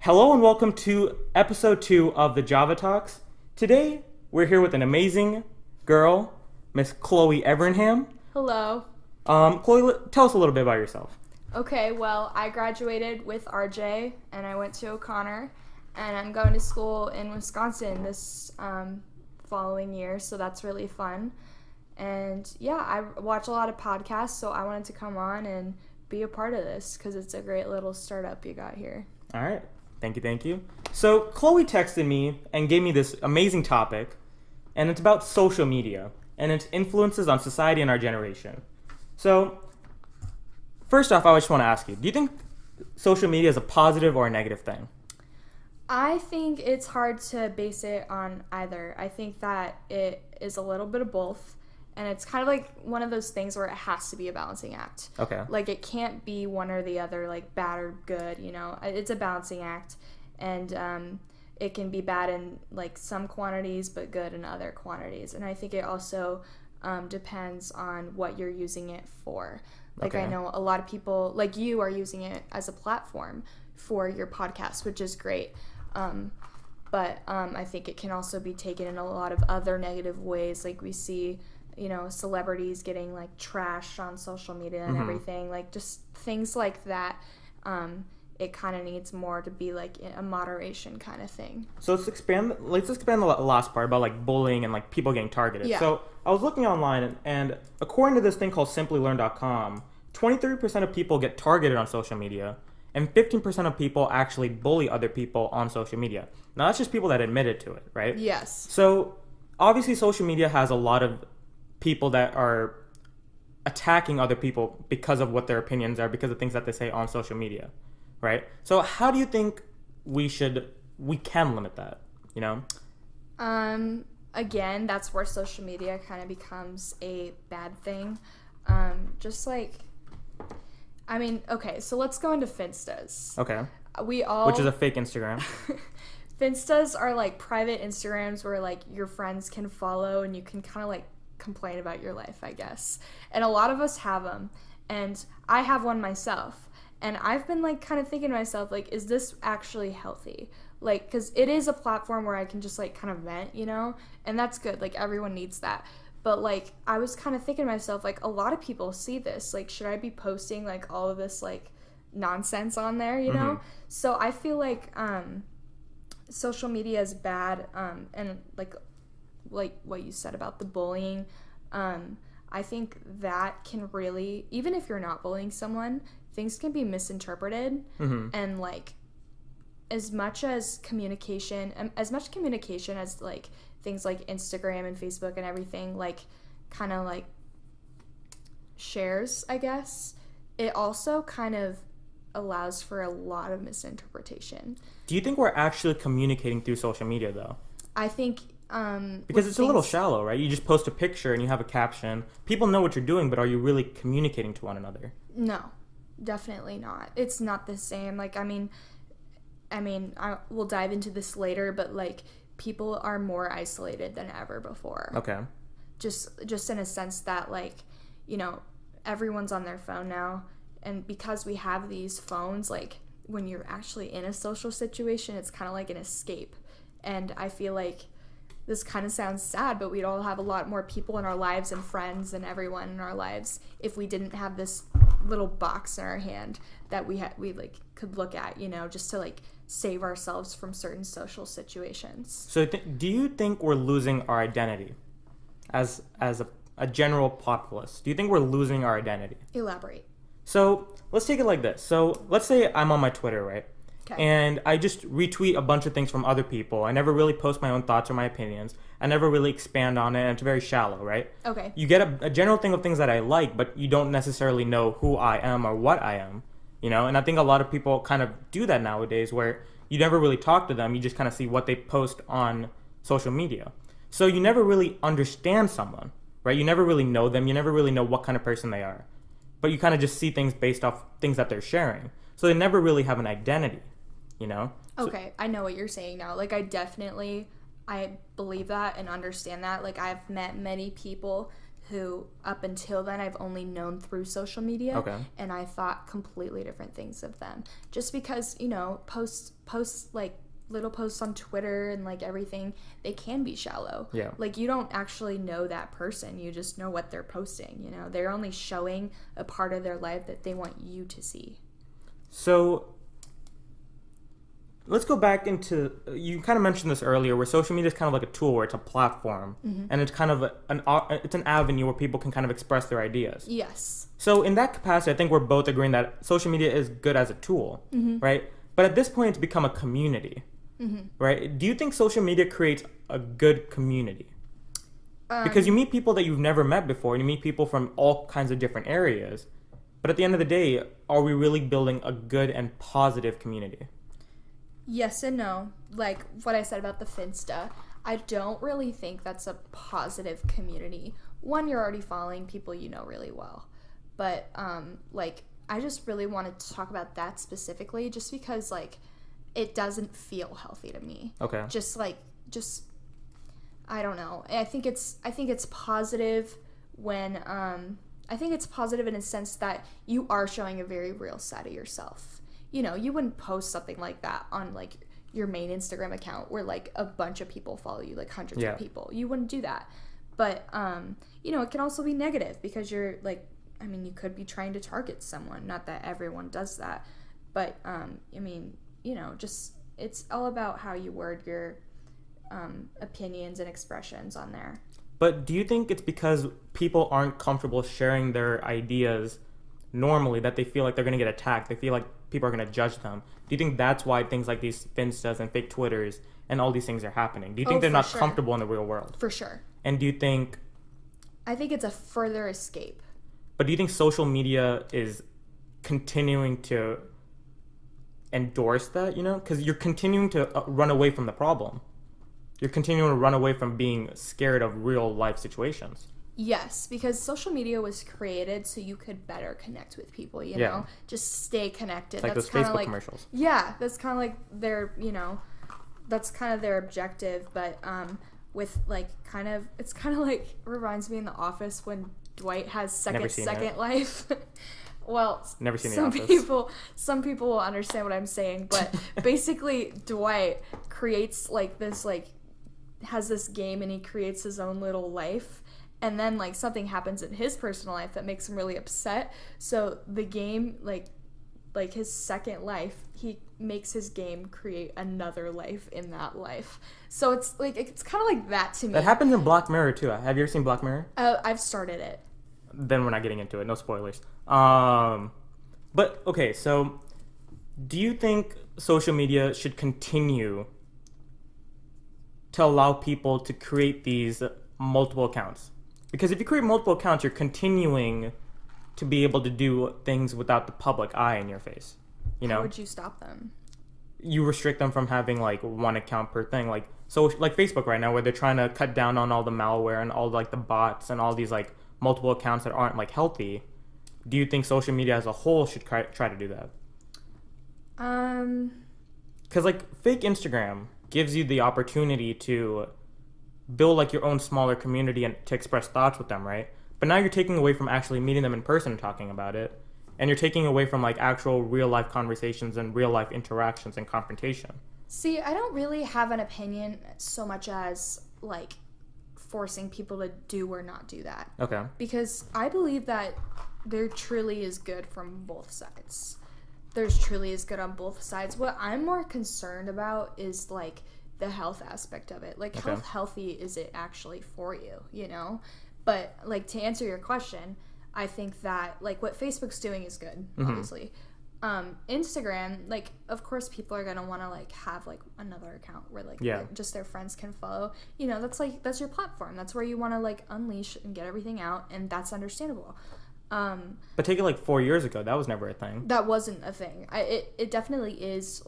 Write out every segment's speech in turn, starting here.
Hello and welcome to episode 2 of the Java Talks. Today, we're here with an amazing girl, Miss Chloe Evernham. Hello. Chloe, tell us a little bit about yourself. Okay, well, I graduated with RJ and I went to O'Connor and I'm going to school in Wisconsin this following year, so that's really fun. And yeah, I watch a lot of podcasts, so I wanted to come on and be a part of this because it's a great little startup you got here. All right. Thank you. So, Chloe texted me and gave me this amazing topic, and it's about social media and its influences on society and our generation. So, first off, I just want to ask you, do you think social media is a positive or a negative thing? I think it's hard to base it on either. I think that it is a little bit of both. And it's kind of like one of those things where it has to be a balancing act. Okay. Like it can't be one or the other, like bad or good, you know. It's a balancing act. And it can be bad in like some quantities but good in other quantities. And I think it also depends on what you're using it for. Like Okay. I know a lot of people, like you, are using it as a platform for your podcast, which is great. But I think it can also be taken in a lot of other negative ways. Like we see, you know, celebrities getting like trashed on social media and everything, like just things like that. It kind of needs more to be like a moderation kind of thing. So let's expand the last part about like bullying and like people getting targeted. Yeah. So I was looking online and according to this thing called simplylearn.com, 23% of people get targeted on social media and 15% of people actually bully other people on social media. Now that's just people that admitted to it, right? Yes. So obviously social media has a lot of people that are attacking other people because of what their opinions are, because of things that they say on social media, right? So how do you think we can limit that, you know? Again, that's where social media kind of becomes a bad thing. Just like, I mean, okay, so let's go into Finstas. Okay. We all, Which is a fake Instagram. Finstas are like private Instagrams where like your friends can follow and you can kind of like complain about your life, I guess. And a lot of us have them, and I have one myself. And I've been like kind of thinking to myself, like, is this actually healthy? Like, because it is a platform where I can just like kind of vent, you know, and that's good. Like everyone needs that. But like I was kind of thinking to myself, like a lot of people see this. Like, should I be posting like all of this like nonsense on there, you know? So I feel like social media is bad, and like what you said about the bullying, I think that can really, even if you're not bullying someone, things can be misinterpreted. And like as much communication as like things like Instagram and Facebook and everything like kind of like shares, I guess, it also kind of allows for a lot of misinterpretation. Do you think we're actually communicating through social media though? I think Because it's a little shallow, right? You just post a picture and you have a caption. People know what you're doing, but are you really communicating to one another? No, definitely not. It's not the same. Like, I mean, we'll dive into this later, but like people are more isolated than ever before. Okay. Just in a sense that like, you know, everyone's on their phone now, and because we have these phones, like when you're actually in a social situation, it's kind of like an escape. And I feel like this kind of sounds sad, but we'd all have a lot more people in our lives and friends and everyone in our lives if we didn't have this little box in our hand that we like could look at, you know, just to like save ourselves from certain social situations. So do you think we're losing our identity as a general populace? Do you think we're losing our identity? Elaborate. So let's take it like this. So let's say I'm on my Twitter, right? Okay. And I just retweet a bunch of things from other people. I never really post my own thoughts or my opinions. I never really expand on it, and it's very shallow, right? Okay. You get a general thing of things that I like, but you don't necessarily know who I am or what I am, you know? And I think a lot of people kind of do that nowadays where you never really talk to them. You just kind of see what they post on social media. So you never really understand someone, right? You never really know them. You never really know what kind of person they are. But you kind of just see things based off things that they're sharing. So they never really have an identity, you know? Okay, I know what you're saying now. Like, I believe that and understand that. Like, I've met many people who up until then I've only known through social media. Okay. And I thought completely different things of them. Just because, posts like little posts on Twitter and like everything, they can be shallow. Yeah. Like you don't actually know that person. You just know what they're posting, They're only showing a part of their life that they want you to see. So let's go back into, you kind of mentioned this earlier, where social media is kind of like a tool, where it's a platform, and it's kind of it's an avenue where people can kind of express their ideas. Yes. So in that capacity, I think we're both agreeing that social media is good as a tool, right? But at this point, it's become a community, right? Do you think social media creates a good community? Because you meet people that you've never met before, and you meet people from all kinds of different areas. But at the end of the day, are we really building a good and positive community? Yes and no. Like what I said about the Finsta, I don't really think that's a positive community. One, you're already following people you know really well. But, I just really wanted to talk about that specifically just because, it doesn't feel healthy to me. Okay. I don't know. I think it's positive when, I think it's positive in a sense that you are showing a very real side of yourself. You wouldn't post something like that on your main Instagram account where a bunch of people follow you, hundreds of people. You wouldn't do that. But it can also be negative because you're you could be trying to target someone. Not that everyone does that, but it's all about how you word your opinions and expressions on there. But do you think it's because people aren't comfortable sharing their ideas normally that they feel like they're going to get attacked? They feel like people are going to judge them. Do you think that's why things like these Finstas and fake Twitters and all these things are happening? Do you think they're not comfortable in the real world? For sure. And do you think... I think it's a further escape. But do you think social media is continuing to endorse that, Because you're continuing to run away from the problem. You're continuing to run away from being scared of real life situations. Yes, because social media was created so you could better connect with people, know? Just stay connected. Like that's those Facebook commercials. Yeah, that's kind of like their, that's kind of their objective. But with it's kind of like, reminds me in The Office when Dwight has second life. Well, never seen The Office. Some people will understand what I'm saying, but basically Dwight creates has this game and he creates his own little life. And then, something happens in his personal life that makes him really upset. So the game, his second life, he makes his game create another life in that life. So it's, it's kind of like that to me. That happens in Black Mirror, too. Have you ever seen Black Mirror? I've started it. Then we're not getting into it. No spoilers. But, okay, so do you think social media should continue to allow people to create these multiple accounts? Because if you create multiple accounts, you're continuing to be able to do things without the public eye in your face. How would you stop them? You restrict them from having one account per thing. Like Facebook right now, where they're trying to cut down on all the malware and all the bots and all these multiple accounts that aren't healthy. Do you think social media as a whole should try to do that? Because fake Instagram gives you the opportunity to build your own smaller community and to express thoughts with them, right? But now you're taking away from actually meeting them in person and talking about it, and you're taking away from actual real life conversations and real life interactions and confrontation. See, I don't really have an opinion so much as forcing people to do or not do that. Okay. Because I believe that there truly is good from both sides. There's truly is good on both sides. What I'm more concerned about is the health aspect of it. How healthy is it actually for you, But, to answer your question, I think that, what Facebook's doing is good, obviously. Instagram, of course people are going to want to, have, another account where, just their friends can follow. That's your platform. That's where you want to, unleash and get everything out, and that's understandable. But take it 4 years ago, that was never a thing. That wasn't a thing. It definitely is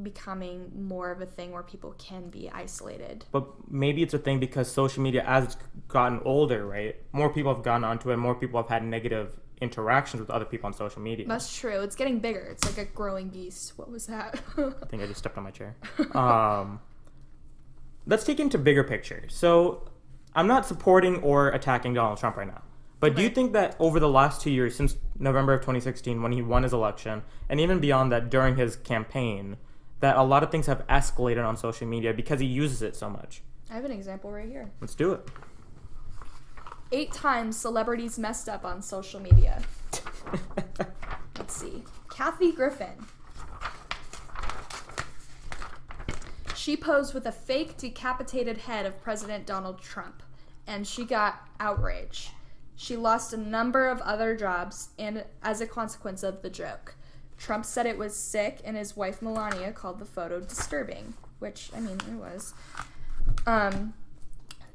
becoming more of a thing where people can be isolated. But maybe it's a thing because social media, as it's gotten older, right? More people have gone onto it. More people have had negative interactions with other people on social media. That's true. It's getting bigger. It's like a growing beast. What was that? I think I just stepped on my chair. Let's take into bigger picture. So I'm not supporting or attacking Donald Trump right now. But do you Right. think that over the last 2 years, since November of 2016, when he won his election, and even beyond that during his campaign, that a lot of things have escalated on social media because he uses it so much? I have an example right here. Let's do it. 8 times celebrities messed up on social media. Let's see. Kathy Griffin. She posed with a fake decapitated head of President Donald Trump, and she got outrage. She lost a number of other jobs and as a consequence of the joke. Trump said it was sick, and his wife Melania called the photo disturbing, which, I mean, it was.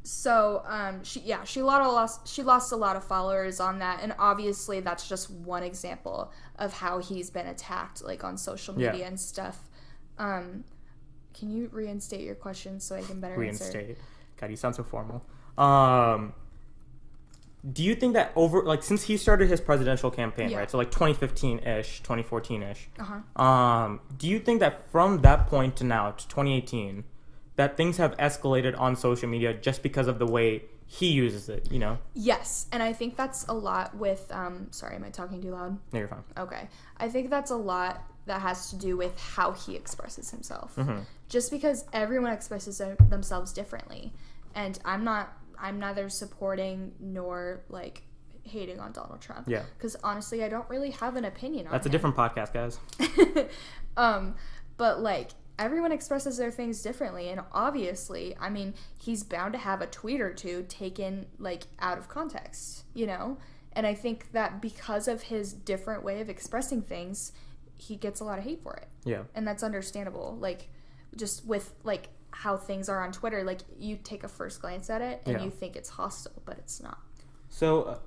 She lost a lot of followers on that, and obviously that's just one example of how he's been attacked, like on social media and stuff. Can you reinstate your question so I can better answer? Reinstate. God, you sound so formal. Do you think that since he started his presidential campaign, right? So like 2015-ish, 2014-ish. Do you think that from that point to now, to 2018, that things have escalated on social media just because of the way he uses it, you know? Yes, and I think that's a lot with, sorry, am I talking too loud? No, you're fine. Okay. I think that's a lot that has to do with how he expresses himself. Just because everyone expresses themselves differently. And I'm neither supporting nor, like, hating on Donald Trump. Yeah. Because honestly, I don't really have an opinion on That's a him. different podcast, guys. But, like, everyone expresses their things differently, and obviously, I mean, he's bound to have a tweet or two taken, like, out of context, you know? And I think that because of his different way of expressing things, he gets a lot of hate for it. Yeah. And that's understandable. Like, just with, like, how things are on Twitter, like, you take a first glance at it, and you think it's hostile, but it's not. So,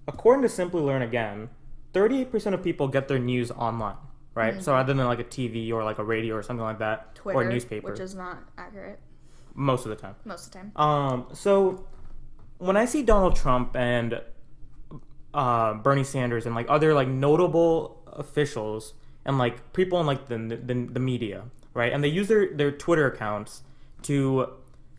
according to Simply Learn Again, 38% of people get their news online. Right? So rather than like a TV or like a radio or something like that, Twitter, or a newspaper. which is not accurate. Most of the time. Most of the time. So when I see Donald Trump and Bernie Sanders and like other like notable officials and like people in like the media, right? And they use their Twitter accounts to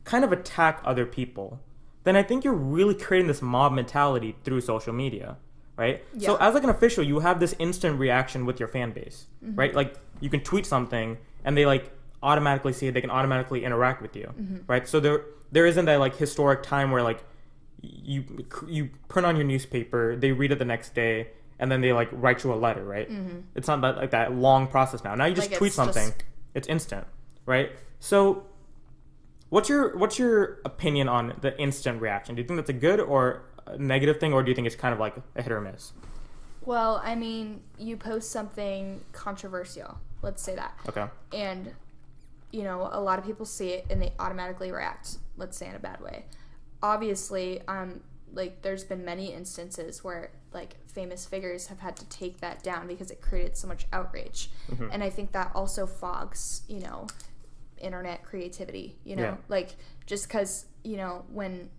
kind of attack other people, then I think you're really creating this mob mentality through social media. Right? Yeah. So as like an official, you have this instant reaction with your fan base, right? Like you can tweet something and they like automatically see it, they can automatically interact with you, right? So there isn't that like historic time where like you print on your newspaper, they read it the next day, and then they like write you a letter, right? It's not that like that long process now. Now you just Like, tweet it's something, just... it's instant, right? So what's your opinion on the instant reaction? Do you think that's a good or negative thing, or do you think it's kind of like a hit or miss? Well, I mean, you post something controversial, let's say that. Okay. And, you know, a lot of people see it and they automatically react, let's say in a bad way. Obviously, like, there's been many instances where, like, famous figures have had to take that down because it created so much outrage. And I think that also fogs, you know, internet creativity, you know? Yeah. Like, just because, you know, when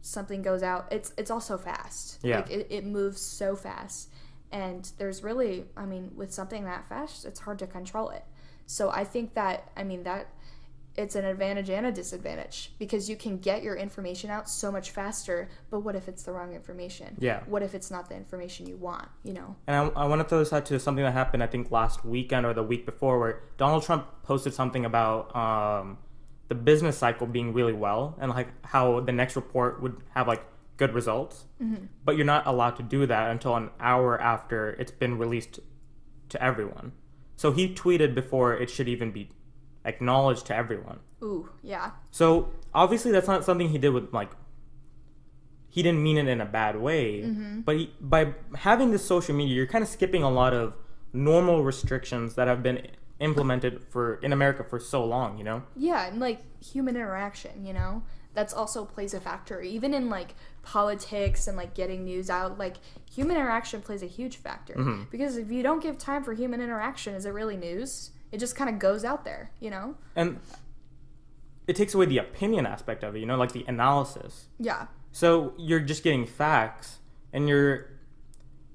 something goes out, it's also fast. Yeah. Like it moves so fast, and there's really, I mean, with something that fast, it's hard to control it. So I think that, I mean, that it's an advantage and a disadvantage, because you can get your information out so much faster, but what if it's the wrong information? Yeah. What if it's not the information you want, you know? And I want to throw this out to something that happened, I think, last weekend or the week before, where Donald Trump posted something about the business cycle being really well, and like how the next report would have like good results, but you're not allowed to do that until an hour after it's been released to everyone. So he tweeted before it should even be acknowledged to everyone. Ooh, yeah. So obviously that's not something he did with like, he didn't mean it in a bad way, but by having this social media, you're kind of skipping a lot of normal restrictions that have been implemented in America for so long, you know? Yeah, and like human interaction, you know, that's also plays a factor. Even in like politics and like getting news out, like human interaction plays a huge factor. Because if you don't give time for human interaction, is it really news? It just kind of goes out there, you know? And it takes away the opinion aspect of it, you know, like the analysis. Yeah. So you're just getting facts, and you're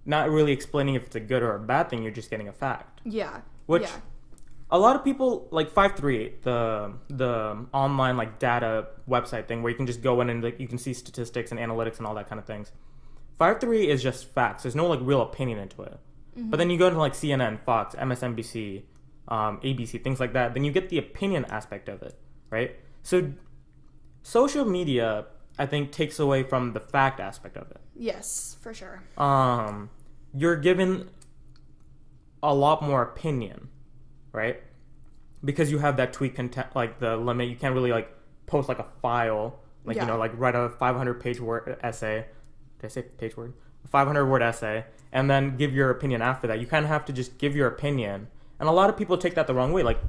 not really explaining if it's a good or a bad thing, you're just getting a fact. Yeah. Which yeah. a lot of people like 538, the online like data website thing where you can just go in and like you can see statistics and analytics and all that kind of things. 538 is just facts. There's no like real opinion into it. But then you go into like CNN, Fox, MSNBC, ABC, things like that. Then you get the opinion aspect of it, right? So social media, I think, takes away from the fact aspect of it. Yes, for sure. You're given a lot more opinion, right? Because you have that tweet content, like the limit. You can't really like post like a file, like Yeah. like write a 500-page word essay. Did I say page word? A 500-word essay, and then give your opinion after that. You kind of have to just give your opinion, and a lot of people take that the wrong way. Like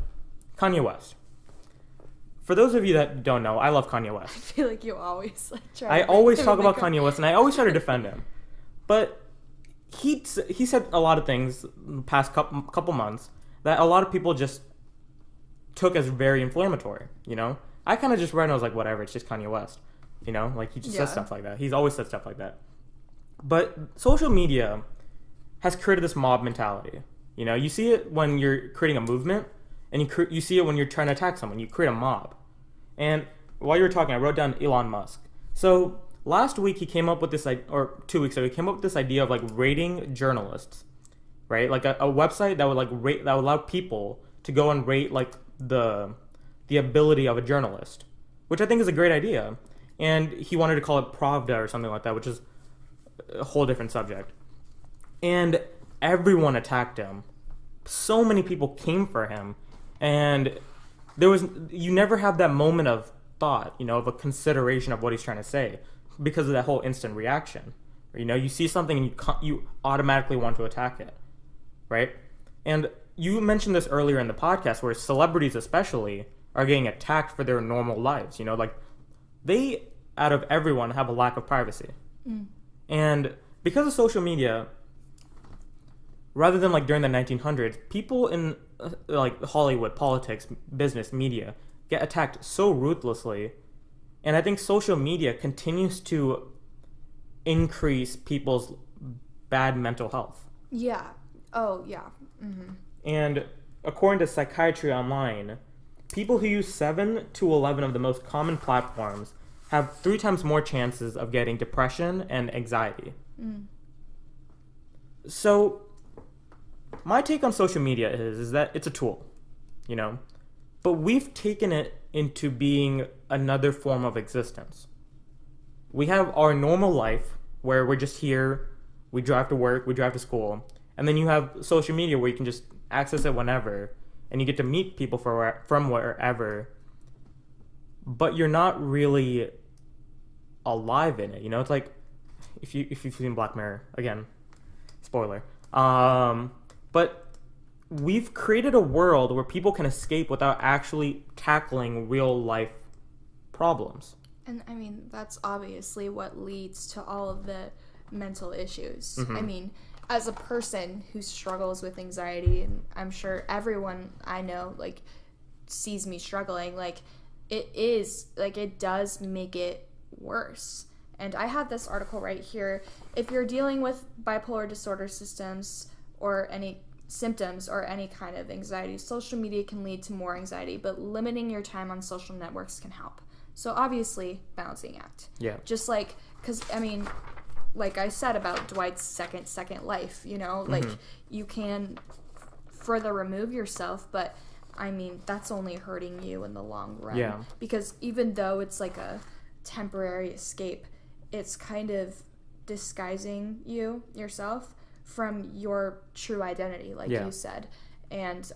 Kanye West. For those of you that don't know, I love Kanye I West. feel like you always like try. I to always make talk him about like Kanye West, and I always try to defend him. But he said a lot of things in the past couple months that a lot of people just took as very inflammatory, you know? I kind of just read and I was like, whatever, it's just Kanye West. You know? Like, he just says stuff like that. He's always said stuff like that. But social media has created this mob mentality. You know, you see it when you're creating a movement, and you see it when you're trying to attack someone. You create a mob. And while you were talking, I wrote down Elon Musk. So last week he came up with this, or 2 weeks ago, he came up with this idea of like rating journalists, right? Like a website that would like rate, that would allow people to go and rate like the ability of a journalist, which I think is a great idea. And he wanted to call it Pravda or something like that, which is a whole different subject. And everyone attacked him. So many people came for him, and you never have that moment of thought, you know, of a consideration of what he's trying to say, because of that whole instant reaction. You know, you see something and you automatically want to attack it, right? And you mentioned this earlier in the podcast, where celebrities especially are getting attacked for their normal lives. You know, like they, out of everyone, have a lack of privacy. And because of social media, rather than like during the 1900s, people in like Hollywood, politics, business, media get attacked so ruthlessly. And I think social media continues to increase people's bad mental health. Yeah. Oh, yeah. Mm-hmm. And according to Psychiatry Online, people who use 7 to 11 of the most common platforms have 3 times more chances of getting depression and anxiety. So my take on social media is that it's a tool, you know, but we've taken it into being another form of existence. We have our normal life where we're just here, we drive to work, we drive to school, and then you have social media where you can just access it whenever, and you get to meet people from wherever, but you're not really alive in it. You know, it's like if you've seen Black Mirror, again, spoiler. But we've created a world where people can escape without actually tackling real life problems. And I mean, that's obviously what leads to all of the mental issues. I mean, as a person who struggles with anxiety, and I'm sure everyone I know like sees me struggling, like it does make it worse. And I have this article right here. If you're dealing with bipolar disorder symptoms or any kind of anxiety, social media can lead to more anxiety, but limiting your time on social networks can help. So obviously, balancing act. Yeah. Just like, because I mean, like I said about Dwight's second life, you know, like you can further remove yourself, but I mean, that's only hurting you in the long run. Yeah. Because even though it's like a temporary escape, it's kind of disguising yourself from your true identity, like you said, and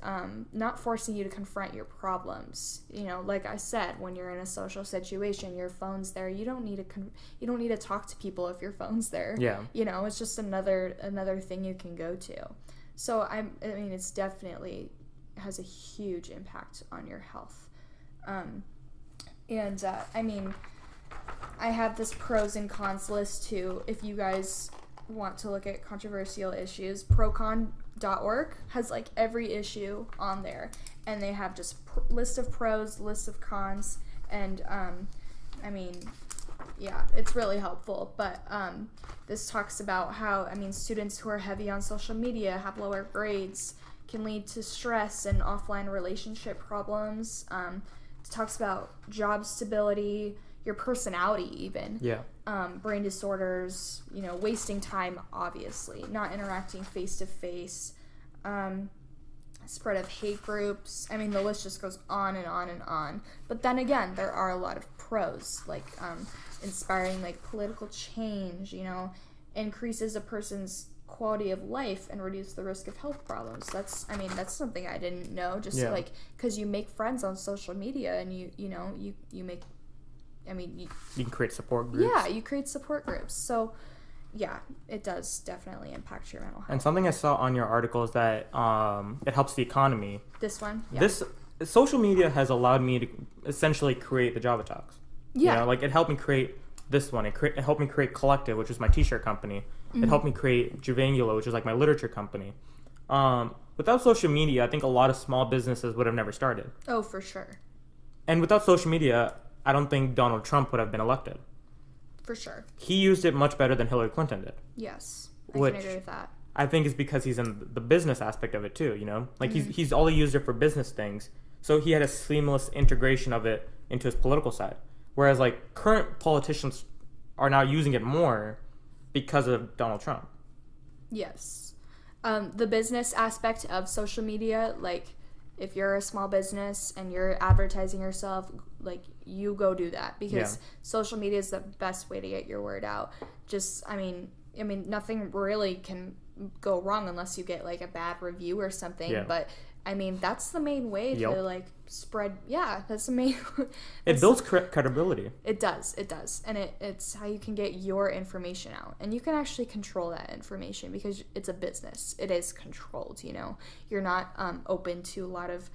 not forcing you to confront your problems. You know, like I said, when you're in a social situation, your phone's there. You don't need to talk to people if your phone's there. Yeah. You know, it's just another thing you can go to. So I mean, it's definitely has a huge impact on your health. I mean, I have this pros and cons list too. If you guys want to look at controversial issues, procon.org has like every issue on there, and they have just list of pros, list of cons, and I mean, yeah, it's really helpful. But this talks about how, I mean, students who are heavy on social media have lower grades, can lead to stress and offline relationship problems. It talks about job stability, your personality even. Yeah. Brain disorders, wasting time, obviously, not interacting face to face, spread of hate groups. I mean, the list just goes on and on and on. But then again, there are a lot of pros, like inspiring like political change, increases a person's quality of life and reduce the risk of health problems. That's something I didn't know, just like because you make friends on social media and you make, you can create support groups. Yeah, you create support groups. So yeah, it does definitely impact your mental health. And something I saw on your article is that it helps the economy. This one? Yeah. This social media has allowed me to essentially create the Java Talks. Yeah. It helped me create this one. It helped me create Collective, which was my t-shirt company. Mm-hmm. It helped me create Juvangula, which is like my literature company. Without social media, I think a lot of small businesses would have never started. Oh, for sure. And without social media, I don't think Donald Trump would have been elected. For sure. He used it much better than Hillary Clinton did. Yes, I can agree with that. I think is because he's in the business aspect of it too, he's only used it for business things. So he had a seamless integration of it into his political side. Whereas like current politicians are now using it more because of Donald Trump. Yes. The business aspect of social media, like if you're a small business and you're advertising yourself, like you go do that because social media is the best way to get your word out. Nothing really can go wrong unless you get like a bad review or something. Yeah. But that's the main way to like spread. Yeah, that's the main. It builds credibility. It does, and it's how you can get your information out, and you can actually control that information because it's a business. It is controlled. You're not open to a lot of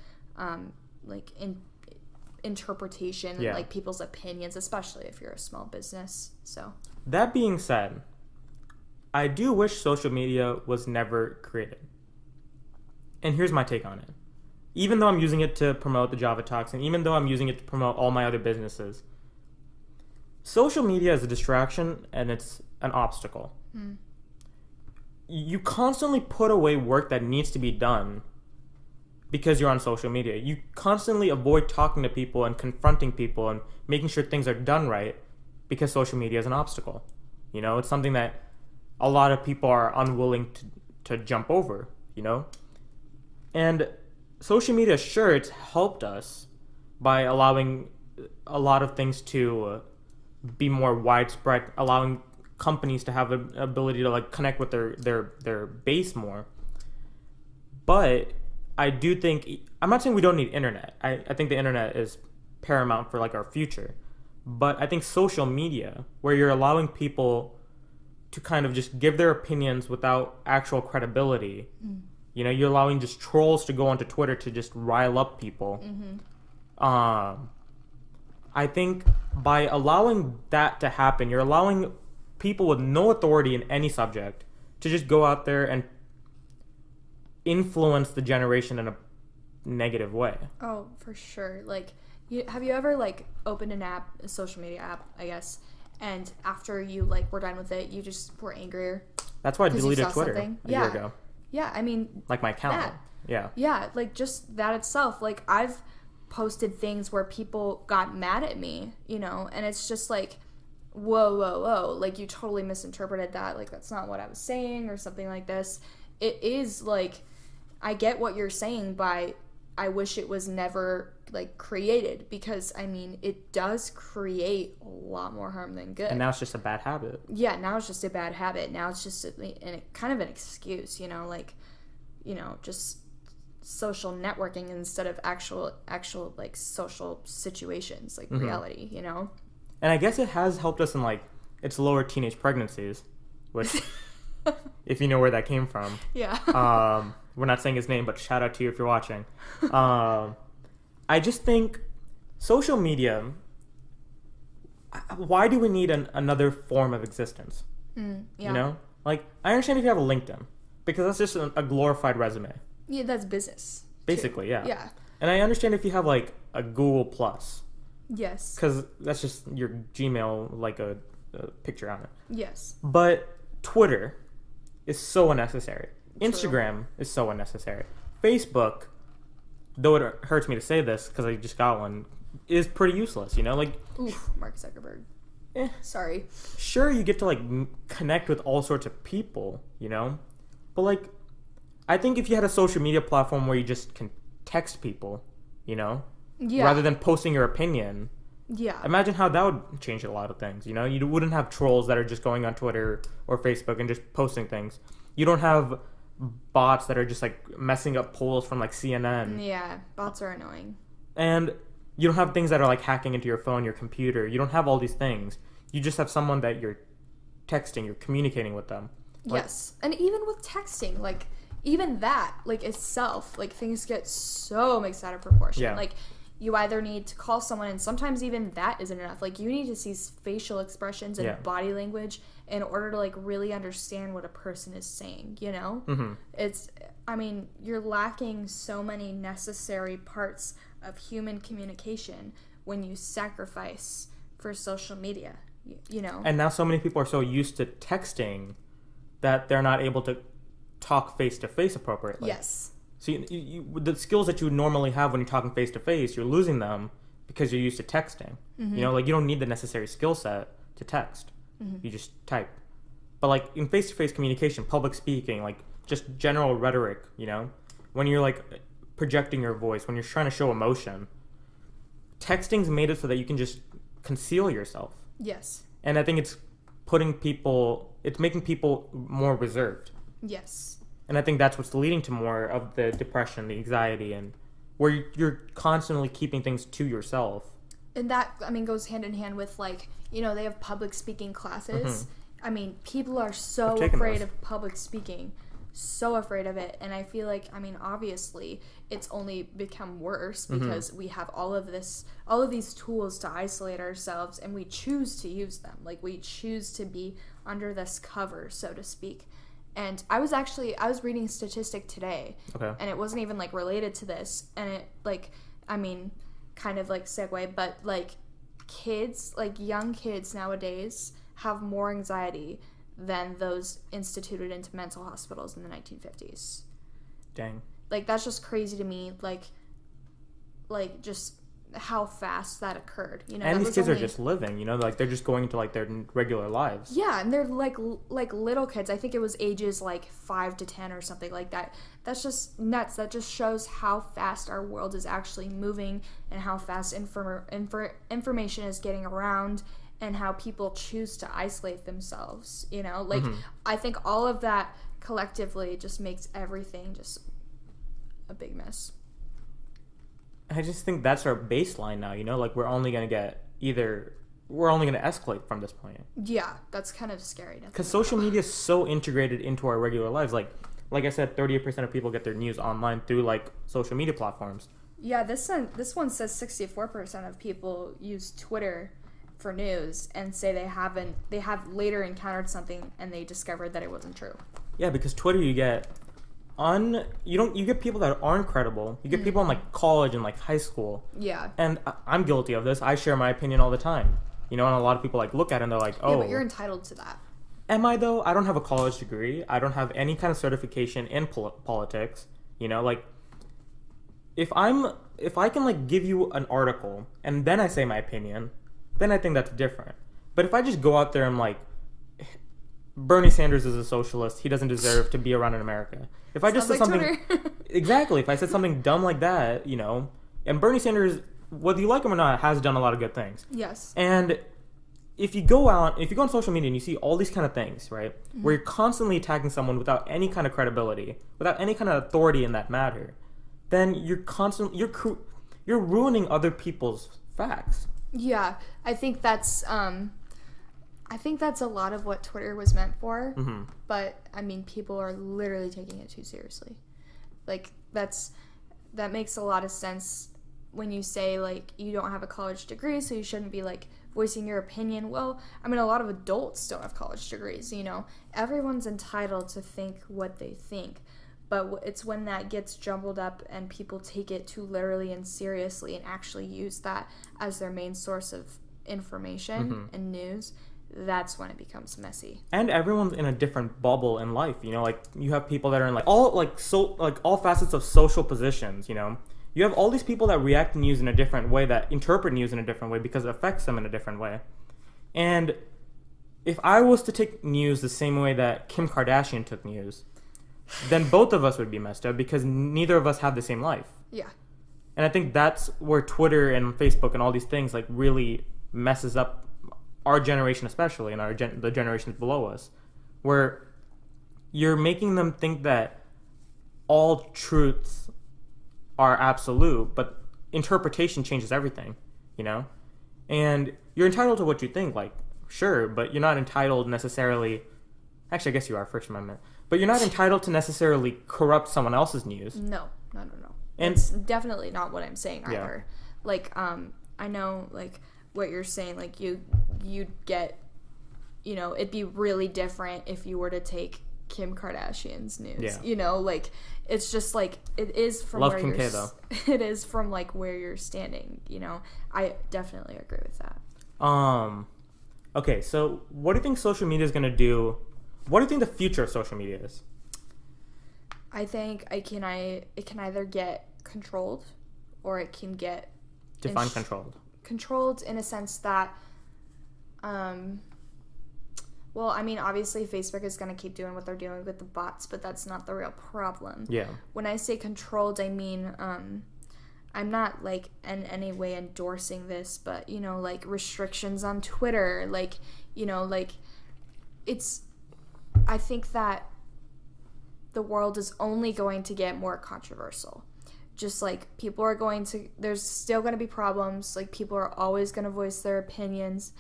interpretation and like people's opinions, especially if you're a small business. So that being said, I do wish social media was never created. And here's my take on it. Even though I'm using it to promote the Java Talks, and even though I'm using it to promote all my other businesses, social media is a distraction and it's an obstacle. Mm. You constantly put away work that needs to be done because you're on social media. You constantly avoid talking to people and confronting people and making sure things are done right because social media is an obstacle. It's something that a lot of people are unwilling to jump over, And social media, sure, it's helped us by allowing a lot of things to be more widespread, allowing companies to have an ability to like connect with their base more. But I do think, I'm not saying we don't need internet. I think the internet is paramount for like our future. But I think social media, where you're allowing people to kind of just give their opinions without actual credibility, you're allowing just trolls to go onto Twitter to just rile up people. Mm-hmm. I think by allowing that to happen, you're allowing people with no authority in any subject to just go out there and influence the generation in a negative way. Oh, for sure. Like, have you ever like opened an app, a social media app, I guess, and after you like were done with it, you just were angrier? That's why I deleted Twitter a year ago. Yeah, like my account. That. Yeah. Yeah, like just that itself. Like I've posted things where people got mad at me, and it's just like, whoa, like you totally misinterpreted that. Like that's not what I was saying or something like this. It is like, I get what you're saying by I wish it was never like created because it does create a lot more harm than good. And now it's just a bad habit. Yeah, now it's just a bad habit. Now it's just kind of an excuse, just social networking instead of actual like social situations, like reality, And I guess it has helped us in like it's lower teenage pregnancies, which if you know where that came from. Yeah. We're not saying his name, but shout out to you if you're watching. I just think social media, why do we need another form of existence? Yeah. Like, I understand if you have a LinkedIn, because that's just a glorified resume. Yeah, that's business. Basically, too. Yeah. Yeah. And I understand if you have, like, a Google Plus. Yes. Because that's just your Gmail, like a picture on it. Yes. But Twitter is so unnecessary. True. Instagram is so unnecessary. Facebook, though it hurts me to say this because I just got one, is pretty useless, you know? Like, Oof, Mark Zuckerberg. Eh. Sorry. sure, you get to, like, connect with all sorts of people, you know? But, like, I think if you had a social media platform where you just can text people, you know? Yeah. Rather than posting your opinion, Yeah. imagine how that would change a lot of things, you know? You wouldn't have trolls that are just going on Twitter or Facebook and just posting things. You don't have bots that are just, like, messing up polls from, like, CNN. Yeah. Bots are annoying. And you don't have things that are, like, hacking into your phone, your computer. You don't have all these things. You just have someone that you're texting, you're communicating with them. Like, Yes. And even with texting, like, even that, like, itself, like, things get so mixed out of proportion. Yeah. Like, you either need to call someone, and sometimes even that isn't enough. Like, you need to see facial expressions and Yeah. body language in order to, like, really understand what a person is saying, you know? Mm-hmm. You're lacking so many necessary parts of human communication when you sacrifice for social media, you know? And now so many people are so used to texting that they're not able to talk face-to-face appropriately. Yes. So the skills that you would normally have when you're talking face-to-face, you're losing them because you're used to texting. Mm-hmm. You know, like, you don't need the necessary skill set to text. Mm-hmm. You just type. But, like, in face-to-face communication, public speaking, like, just general rhetoric, you know, when you're, like, projecting your voice, when you're trying to show emotion, texting's made it so that you can just conceal yourself. Yes. And I think it's making people more reserved. Yes. And I think that's what's leading to more of the depression, the anxiety, and where you're constantly keeping things to yourself. And that, goes hand in hand with, like, you know, they have public speaking classes. People are so I've taken afraid those. of public speaking. So afraid of it. And I feel like, obviously, it's only become worse because we have all of these tools to isolate ourselves, and we choose to use them. Like, we choose to be under this cover, so to speak. And I was reading a statistic today, Okay. and it wasn't even, like, related to this, and it, like, kind of, like, segue, but, like, kids, like, young kids nowadays have more anxiety than those instituted into mental hospitals in the 1950s. Dang. Like, that's just crazy to me, like just how fast that occurred, you know? And that these was kids are only- just living, you know, like, they're just going into, like, their regular lives. Yeah, and they're like little kids. I think it was ages like 5 to 10 or something like that. That's just nuts. That just shows how fast our world is actually moving and how fast information is getting around and how people choose to isolate themselves, you know? Like, I think all of that collectively just makes everything just a big mess. I just think that's our baseline now, you know, like, we're only going to escalate from this point. Yeah, that's kind of scary. Because social media is so integrated into our regular lives. Like I said, 38% of people get their news online through, like, social media platforms. Yeah, this one says 64% of people use Twitter for news and say they have later encountered something and they discovered that it wasn't true. Yeah, because Twitter, you get people that aren't credible. You get people in, like, college and, like, high school. Yeah. And I'm guilty of this. I share my opinion all the time. You know, and a lot of people, like, look at it and they're like, oh. Yeah, but you're entitled to that. Am I, though? I don't have a college degree. I don't have any kind of certification in politics. You know, like, if I can, like, give you an article and then I say my opinion, then I think that's different. But if I just go out there and, like, Bernie Sanders is a socialist, he doesn't deserve to be around in America. If I just said something exactly, if I said something dumb like that, you know, and Bernie Sanders, whether you like him or not, has done a lot of good things. Yes. And if you go on social media and you see all these kind of things, right, where you're constantly attacking someone without any kind of credibility, without any kind of authority in that matter, then you're ruining other people's facts. Yeah, I think that's a lot of what Twitter was meant for. Mm-hmm. But people are literally taking it too seriously. Like, that makes a lot of sense when you say, like, you don't have a college degree, so you shouldn't be, like, voicing your opinion. Well, a lot of adults don't have college degrees, you know. Everyone's entitled to think what they think. But it's when that gets jumbled up and people take it too literally and seriously and actually use that as their main source of information and news, that's when it becomes messy. And everyone's in a different bubble in life, you know, like you have people that are in like all facets of social positions, you know. You have all these people that react to news in a different way, that interpret news in a different way because it affects them in a different way. And if I was to take news the same way that Kim Kardashian took news, then both of us would be messed up because neither of us have the same life. Yeah. And I think that's where Twitter and Facebook and all these things like really messes up our generation, especially, and the generations below us, where you're making them think that all truths are absolute, but interpretation changes everything, you know? And you're entitled to what you think, like, sure, but you're not entitled necessarily... Actually, I guess you are, First Amendment. But you're not entitled to necessarily corrupt someone else's news. No. And it's definitely not what I'm saying either. Yeah. Like, I know, like, what you're saying, like, you'd get, you know, it'd be really different if you were to take Kim Kardashian's news. Yeah. You know, like, it's just, like, it is from Love where Kim you're... K, though. It is from, like, where you're standing, you know? I definitely agree with that. Okay, so what do you think social media is going to do? What do you think the future of social media is? I think it can either get controlled or it can get... Define controlled. Controlled in a sense that... well, I mean, obviously Facebook is going to keep doing what they're doing with the bots, but that's not the real problem. Yeah. When I say controlled, I mean, I'm not, like, in any way endorsing this, but, you know, like, restrictions on Twitter, like, you know, like, it's... I think that the world is only going to get more controversial. Just, like, people are going to... There's still going to be problems. Like, people are always going to voice their opinions.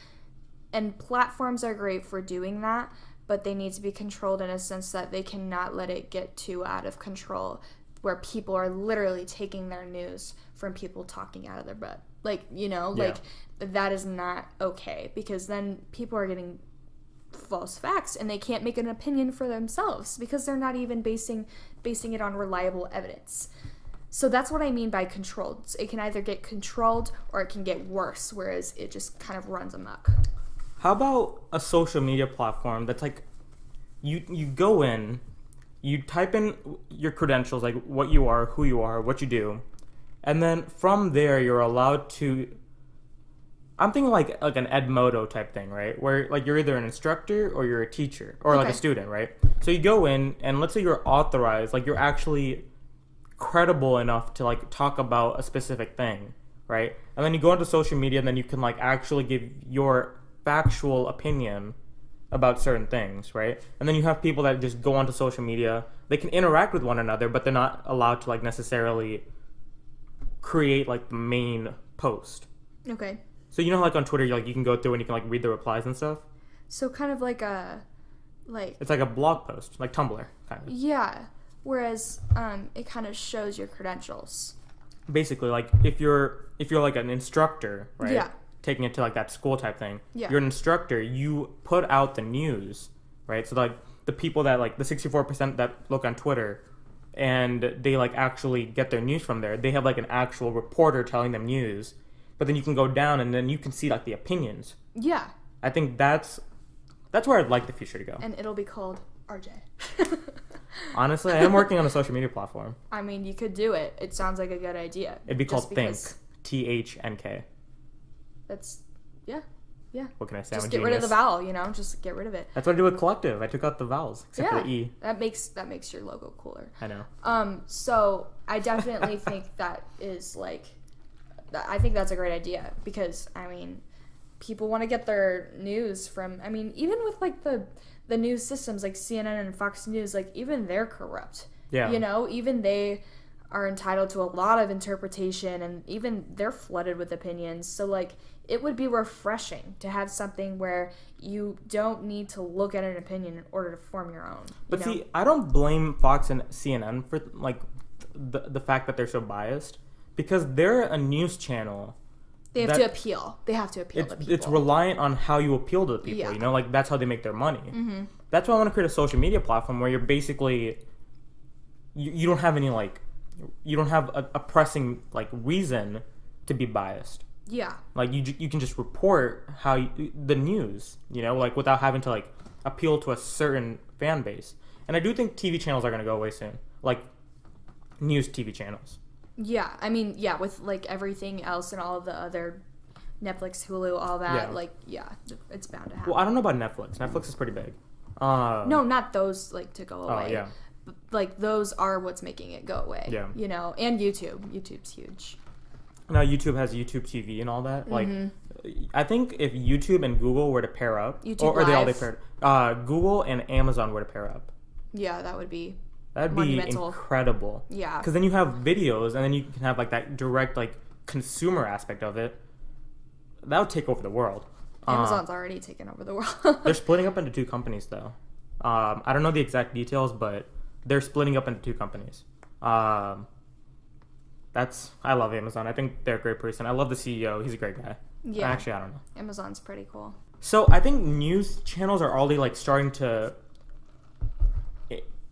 And platforms are great for doing that, but they need to be controlled in a sense that they cannot let it get too out of control, where people are literally taking their news from people talking out of their butt. Like, you know, like, that is not okay, because then people are getting false facts and they can't make an opinion for themselves because they're not even basing it on reliable evidence. So that's what I mean by controlled. It can either get controlled or it can get worse, whereas it just kind of runs amok. How about a social media platform that's like, you go in, you type in your credentials, like what you are, who you are, what you do, and then from there you're allowed to... I'm thinking like an Edmodo type thing, right? Where like you're either an instructor or you're a teacher or like a student, right? So you go in and let's say you're authorized, like you're actually credible enough to like talk about a specific thing, right? And then you go onto social media and then you can like actually give your factual opinion about certain things, right? And then you have people that just go onto social media. They can interact with one another, but they're not allowed to like necessarily create like the main post. Okay. So you know, like on Twitter, you can go through and you can like read the replies and stuff. So kind of like it's like a blog post, like Tumblr kind of. Yeah. Whereas it kind of shows your credentials. Basically, like if you're like an instructor, right? Yeah. Taking it to like that school type thing. Yeah. You're an instructor. You put out the news, right? So like the people that like the 64% that look on Twitter, and they like actually get their news from there. They have like an actual reporter telling them news. But then you can go down and then you can see like the opinions. Yeah. I think that's where I'd like the future to go. And it'll be called RJ. Honestly, I am working on a social media platform. I mean, you could do it. It sounds like a good idea. It'd be called Think. THNK. That's, yeah. What can I say? Just get rid of the vowel, you know? Just get rid of it. That's what I do with Collective. I took out the vowels, except for the E. That makes your logo cooler. I know. So I definitely think that is like... I think that's a great idea because, I mean, people want to get their news from, I mean, even with, like, the news systems like CNN and Fox News, like, even they're corrupt. Yeah. You know, even they are entitled to a lot of interpretation and even they're flooded with opinions. So, like, it would be refreshing to have something where you don't need to look at an opinion in order to form your own. But see, I don't blame Fox and CNN for, like, the fact that they're so biased. Because they're a news channel. They have to appeal. They have to appeal to people. It's reliant on how you appeal to the people, you know? Like, that's how they make their money. Mm-hmm. That's why I want to create a social media platform where you're basically... You don't have any, like... You don't have a pressing, like, reason to be biased. Yeah. Like you can just report the news, like without having to like appeal to a certain fan base. And I do think TV channels are going to go away soon, like news TV channels. Yeah, I mean, yeah, with like everything else and all of the other Netflix, Hulu, all that, it's bound to happen. Well, I don't know about Netflix. Netflix is pretty big. No, not those like to go away. Oh yeah. Like those are what's making it go away. Yeah. And YouTube. YouTube's huge. Now YouTube has YouTube TV and all that. Like, I think if YouTube and Google were to pair up, YouTube or they all Live. paired, Google and Amazon were to pair up, Yeah, that'd be monumental. Incredible. Yeah. Because then you have videos, and then you can have like that direct like consumer aspect of it. That would take over the world. Amazon's already taken over the world. They're splitting up into two companies, though. I don't know the exact details, but they're splitting up into two companies. I love Amazon. I think they're a great person. I love the CEO. He's a great guy. Yeah. Actually, I don't know. Amazon's pretty cool. So I think news channels are already like starting to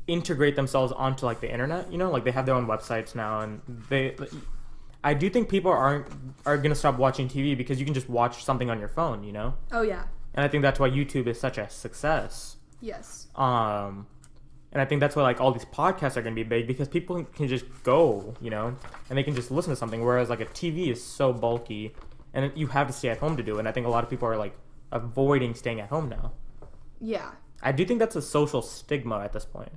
integrate themselves onto like the internet. Like they have their own websites now, and I do think people are gonna stop watching TV because you can just watch something on your phone. Oh yeah. And I think that's why YouTube is such a success. Yes. And I think that's why like all these podcasts are going to be big because people can just go, and they can just listen to something. Whereas like a TV is so bulky, and you have to stay at home to do it. And I think a lot of people are like avoiding staying at home now. Yeah. I do think that's a social stigma at this point.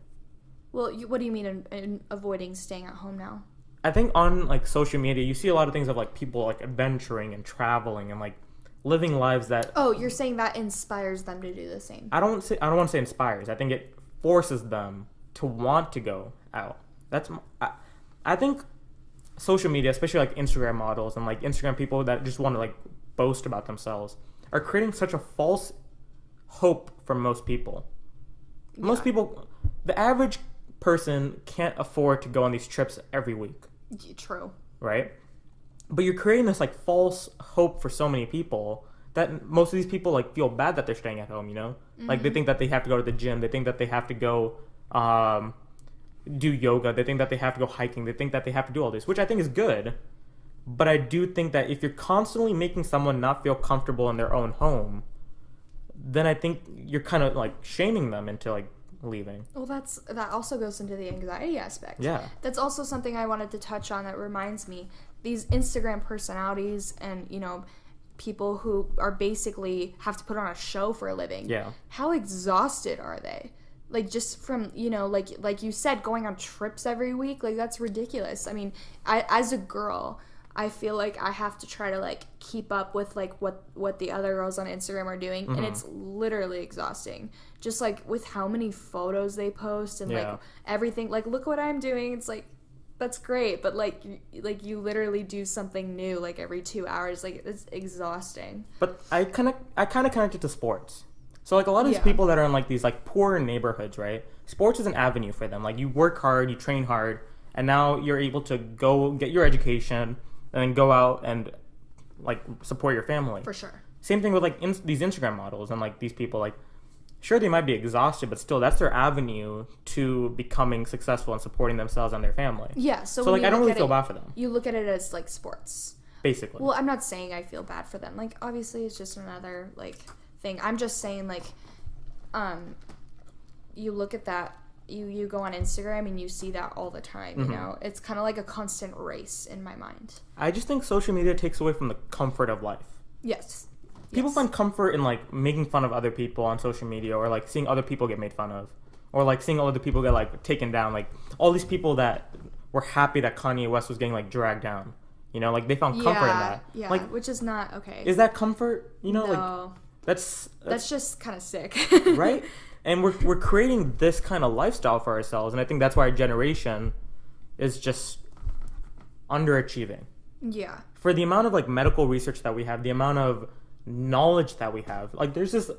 Well, what do you mean in avoiding staying at home now? I think on like social media, you see a lot of things of like people like adventuring and traveling and like living lives that. Oh, you're saying that inspires them to do the same. I don't want to say inspires. I think it forces them to want to go out. I think social media, especially like Instagram models and like Instagram people that just want to like boast about themselves, are creating such a false hope for most people. Yeah. Most people, the average person can't afford to go on these trips every week. True. Right? But you're creating this like false hope for so many people that most of these people like feel bad that they're staying at home, Like they think that they have to go to the gym, they think that they have to go do yoga, they think that they have to go hiking, they think that they have to do all this, which I think is good. But I do think that if you're constantly making someone not feel comfortable in their own home, then I think you're kind of like shaming them into like leaving. Well, that also goes into the anxiety aspect. Yeah. That's also something I wanted to touch on that reminds me. These Instagram personalities and, people who are basically have to put on a show for a living. Yeah. How exhausted are they? Like just from, like you said, going on trips every week, like that's ridiculous. I mean, as a girl, I feel like I have to try to like keep up with like what the other girls on Instagram are doing, and it's literally exhausting. Just like with how many photos they post and like everything. Like, look what I'm doing. It's like, that's great, but like you literally do something new like every 2 hours. Like it's exhausting. But I kind of connect it to sports. So like a lot of these people that are in like these like poor neighborhoods, right? Sports is an avenue for them. Like you work hard, you train hard, and now you're able to go get your education and then go out and like support your family. For sure. Same thing with like these Instagram models and like these people. Like, sure, they might be exhausted, but still, that's their avenue to becoming successful and supporting themselves and their family. Yeah. So like, I don't really feel bad for them. You look at it as like sports. Basically. Well, I'm not saying I feel bad for them. Like, obviously, it's just another like thing. I'm just saying like, you look at that. You go on Instagram and you see that all the time, It's kind of like a constant race in my mind. I just think social media takes away from the comfort of life. Yes. People find comfort in like making fun of other people on social media, or like seeing other people get made fun of, or like seeing other people get like taken down. Like all these people that were happy that Kanye West was getting like dragged down, like they found comfort in that. Yeah, like, which is not okay. Is that comfort? No. Like that's just kind of sick. Right? And we're creating this kind of lifestyle for ourselves, and I think that's why our generation is just underachieving. Yeah. For the amount of like medical research that we have, the amount of knowledge that we have, like there's this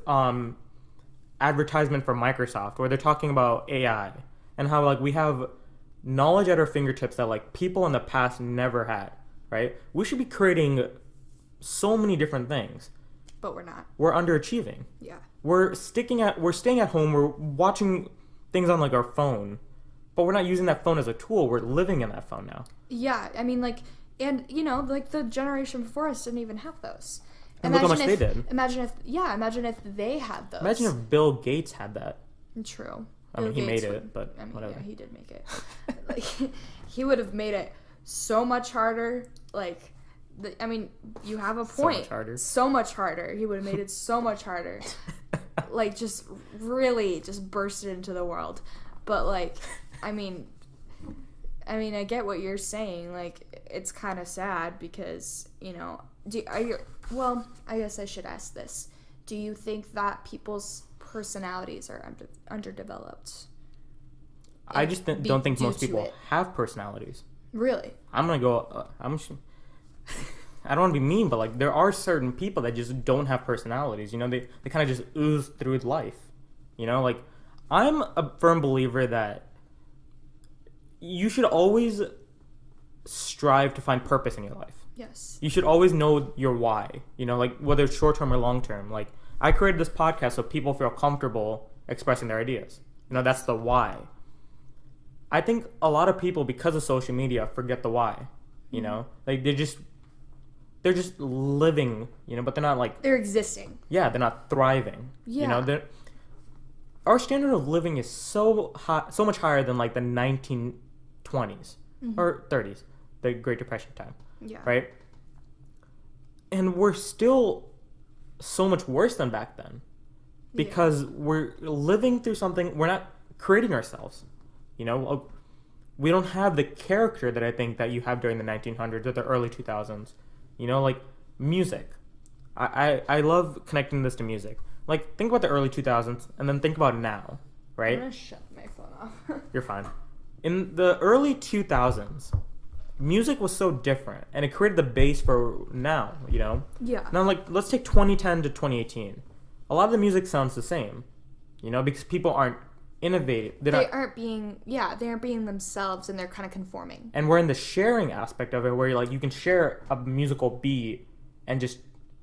advertisement for Microsoft where they're talking about AI and how like we have knowledge at our fingertips that like people in the past never had, right? We should be creating so many different things. But we're not. We're underachieving. Yeah. We're staying at home, we're watching things on like our phone, but we're not using that phone as a tool. We're living in that phone now. Yeah, I mean like And, you know, like the generation before us didn't even have those. And look how much they did. Imagine if they had those. Imagine if Bill Gates had that. True. I mean, he made it, but whatever. Yeah, he did make it. Like, he would have made it so much harder. Like, I mean, you have a point. So much harder. So much harder. He would have made it so much harder. Like, just really just burst it into the world. But, like, I mean, I get what you're saying. Like, it's kind of sad because, you know, well, I guess I should ask this. Do you think that people's personalities are underdeveloped? I just don't think most people have personalities. Really? I'm gonna go. I don't want to be mean, but like there are certain people that just don't have personalities. You know, they kind of just ooze through life. You know, like I'm a firm believer that you should always strive to find purpose in your life. Yes. You should always know your why. You know, like whether it's short term or long term. Like I created this podcast so people feel comfortable expressing their ideas. You know, that's the why. I think a lot of people, because of social media, forget the why. You know, like they're just living. You know, but they're not like they're existing. Yeah, they're not thriving. Yeah. You know, our standard of living is so high, so much higher than like the 1920s or 30s, the Great Depression time. Yeah. Right. And we're still so much worse than back then because we're living through something. We're not creating ourselves. You know, we don't have the character that I think that you have during the 1900s or the early 2000s. You know, like music. I love connecting this to music. Like, think about the early 2000s and then think about now, right? I'm going to shut my phone off. You're fine. In the early 2000s, music was so different and it created the base for now, you know? Yeah. Now, like, let's take 2010 to 2018. A lot of the music sounds the same, you know, because people aren't innovative. They aren't being themselves and they're kind of conforming. And we're in the sharing aspect of it where you're like, you can share a musical beat and just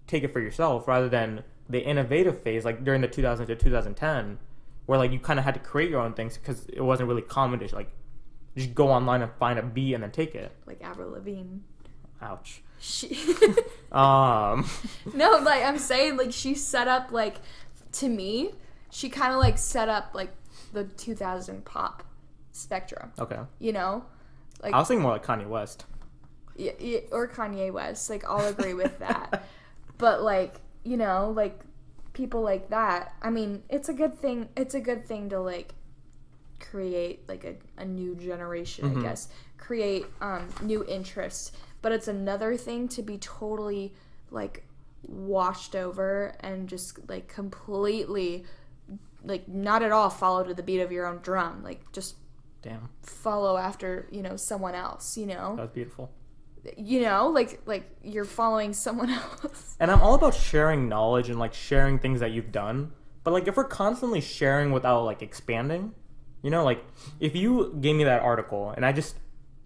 take it for yourself rather than the innovative phase, like during the 2000s to 2010, where like you kind of had to create your own things because it wasn't really common to like just go online and find a beat and then take it. Like Avril Lavigne. Ouch. No, like I'm saying, like she set up, like, to me, she kind of like set up like the 2000 pop spectrum. Okay. You know, like I was thinking more like Kanye West. Yeah, or Kanye West. Like I'll agree with that. But like, you know, like people like that. I mean, it's a good thing. It's a good thing to like create like a new generation, I guess. Create new interests. But it's another thing to be totally like washed over and just like completely like not at all follow to the beat of your own drum. Like just follow after, you know, someone else, you know. That was beautiful. You know, like you're following someone else. And I'm all about sharing knowledge and like sharing things that you've done. But like if we're constantly sharing without like expanding, you know, like if you gave me that article and I just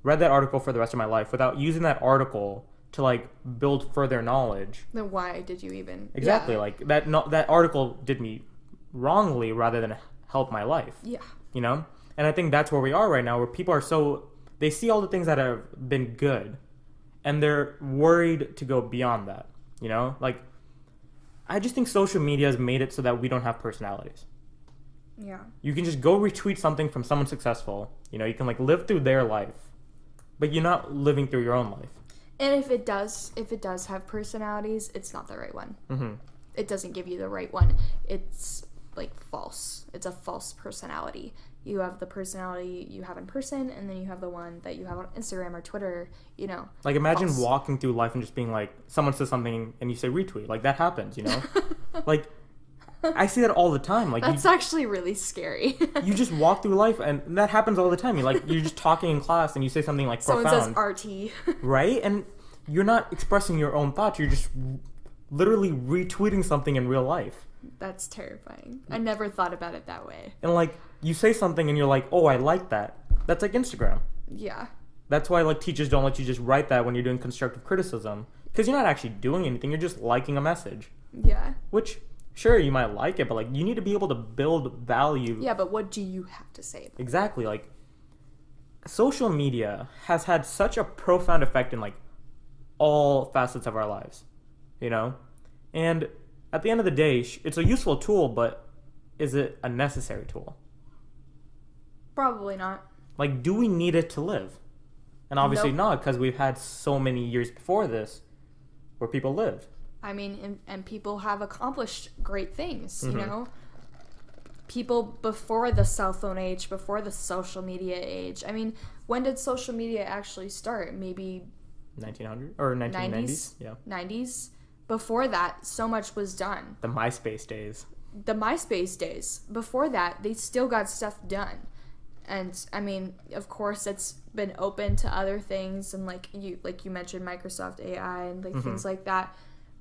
read that article for the rest of my life without using that article to like build further knowledge, then why did you even? Exactly. Yeah. Like that article did me wrongly rather than help my life. Yeah. You know? And I think that's where we are right now, where people are they see all the things that have been good and they're worried to go beyond that, you know? Like, I just think social media has made it so that we don't have personalities. Yeah. You can just go retweet something from someone successful, you know, you can like live through their life, but you're not living through your own life. And if it does have personalities, it's not the right one. Mm-hmm. It doesn't give you the right one. It's like false. It's a false personality. You have the personality you have in person, and then you have the one that you have on Instagram or Twitter, you know. Like, imagine false. walking through life and just being like, someone says something and you say retweet. Like, that happens, you know? Like, I see that all the time. Like, that's actually really scary. You just walk through life, and that happens all the time. You're just talking in class, and you say something like someone profound. Someone says RT. Right? And you're not expressing your own thoughts. You're just literally retweeting something in real life. That's terrifying. I never thought about it that way. And like, you say something and you're like, oh, I like that. That's like Instagram. Yeah. That's why like teachers don't let you just write that when you're doing constructive criticism, because you're not actually doing anything. You're just liking a message. Yeah. Which, sure, you might like it, but like you need to be able to build value. Yeah, but what do you have to say about Exactly. Like, social media has had such a profound effect in like all facets of our lives, you know? And at the end of the day, it's a useful tool, but is it a necessary tool? Probably not. Like, do we need it to live? And obviously Nope. not, because we've had so many years before this where people lived. I mean, and people have accomplished great things, you Mhm. know? People before the cell phone age, before the social media age. I mean, when did social media actually start? Maybe 1900 or 1990s? 90s? Yeah. 90s? Before that, so much was done. The MySpace days. The MySpace days. Before that, they still got stuff done. And I mean, of course, it's been open to other things, and like you mentioned, Microsoft AI and like things like that.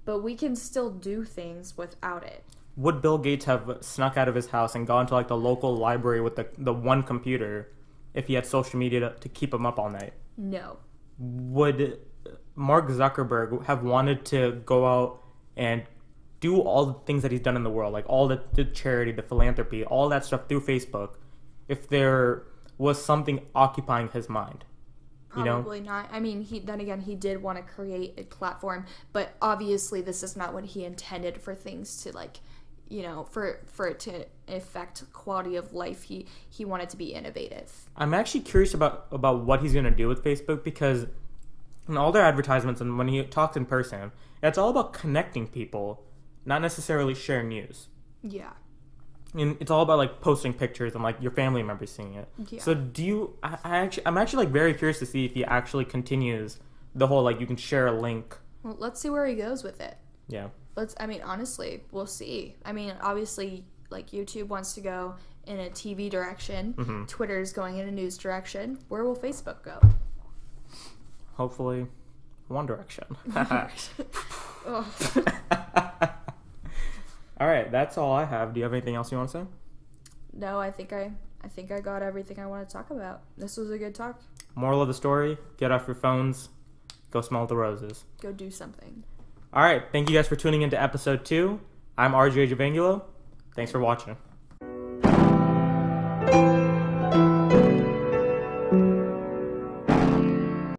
But we can still do things without it. Would Bill Gates have snuck out of his house and gone to like the local library with the one computer if he had social media to keep him up all night? No. Would Mark Zuckerberg have wanted to go out and do all the things that he's done in the world, like all the charity, the philanthropy, all that stuff through Facebook, if there was something occupying his mind? Probably not. I mean, he did want to create a platform, but obviously this is not what he intended for things to like, you know, for it to affect quality of life. He wanted to be innovative. I'm actually curious about what he's going to do with Facebook, because in all their advertisements and when he talks in person, it's all about connecting people, not necessarily sharing news. Yeah. And it's all about like posting pictures and like your family members seeing it. Yeah. So I'm actually like very curious to see if he actually continues the whole like you can share a link. Well, let's see where he goes with it. Yeah. Honestly, we'll see. I mean, obviously, like YouTube wants to go in a TV direction. Twitter's going in a news direction. Where will Facebook go? Hopefully, One Direction. Ugh. All right, that's all I have. Do you have anything else you want to say? No, I think I got everything I want to talk about. This was a good talk. Moral of the story: get off your phones, go smell the roses. Go do something. All right, thank you guys for tuning into episode 2. I'm RJ Javangulo. Thanks for watching.